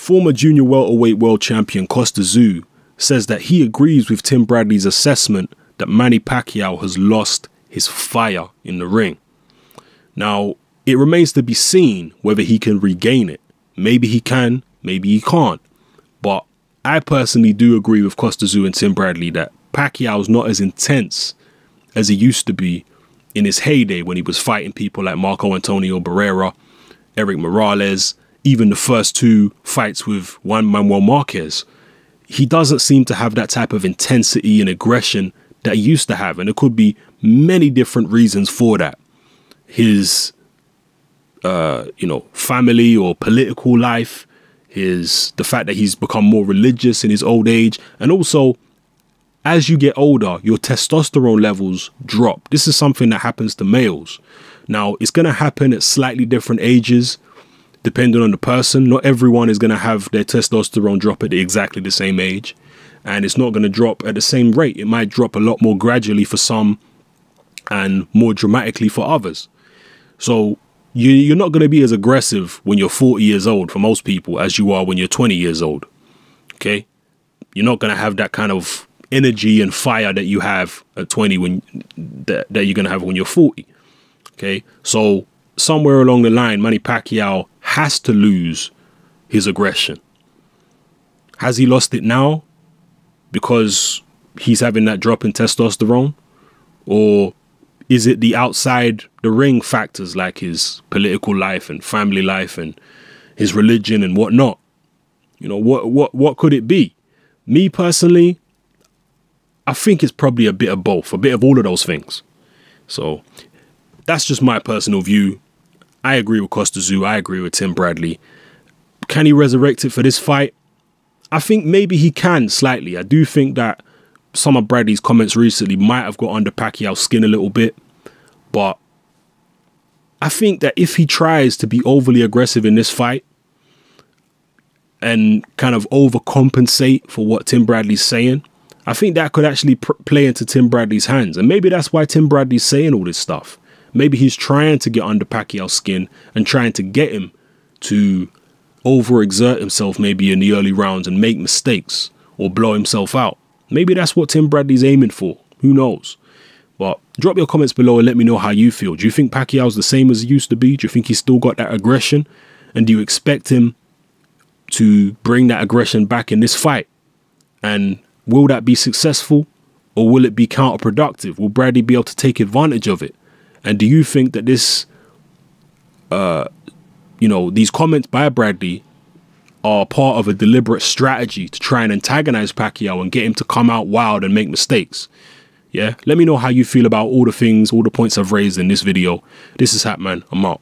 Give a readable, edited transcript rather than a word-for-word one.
Former junior welterweight world champion Kostya Tszyu says that he agrees with Tim Bradley's assessment that Manny Pacquiao has lost his fire in the ring. Now, it remains to be seen whether he can regain it. Maybe he can, maybe he can't. But I personally do agree with Kostya Tszyu and Tim Bradley that Pacquiao's not as intense as he used to be in his heyday when he was fighting people like Marco Antonio Barrera, Eric Morales, even the first two fights with Juan Manuel Marquez. He doesn't seem to have that type of intensity and aggression that he used to have. And there could be many different reasons for that. His, family or political life, the fact that he's become more religious in his old age. And also, as you get older, your testosterone levels drop. This is something that happens to males. Now, it's going to happen at slightly different ages, depending on the person. Not everyone is going to have their testosterone drop at exactly the same age. And it's not going to drop at the same rate. It might drop a lot more gradually for some and more dramatically for others. So you're not going to be as aggressive when you're 40 years old for most people as you are when you're 20 years old. Okay? You're not going to have that kind of energy and fire that you have at 20 that you're going to have when you're 40. Okay? So somewhere along the line, Manny Pacquiao has to lose his aggression. Has he lost it now because he's having that drop in testosterone? Or is it the outside the ring factors like his political life and family life and his religion and whatnot? You know, what could it be? Me personally, I think it's probably a bit of both, a bit of all of those things. So that's just my personal view. I agree with Kostya Tszyu. I agree with Tim Bradley. Can he resurrect it for this fight? I think maybe he can slightly. I do think that some of Bradley's comments recently might have got under Pacquiao's skin a little bit. But I think that if he tries to be overly aggressive in this fight and kind of overcompensate for what Tim Bradley's saying, I think that could actually play into Tim Bradley's hands. And maybe that's why Tim Bradley's saying all this stuff. Maybe he's trying to get under Pacquiao's skin and trying to get him to overexert himself maybe in the early rounds and make mistakes or blow himself out. Maybe that's what Tim Bradley's aiming for. Who knows? But drop your comments below and let me know how you feel. Do you think Pacquiao's the same as he used to be? Do you think he's still got that aggression? And do you expect him to bring that aggression back in this fight? And will that be successful or will it be counterproductive? Will Bradley be able to take advantage of it? And do you think that this, these comments by Bradley are part of a deliberate strategy to try and antagonize Pacquiao and get him to come out wild and make mistakes? Yeah, let me know how you feel about all the things, all the points I've raised in this video. This is Hatman. I'm out.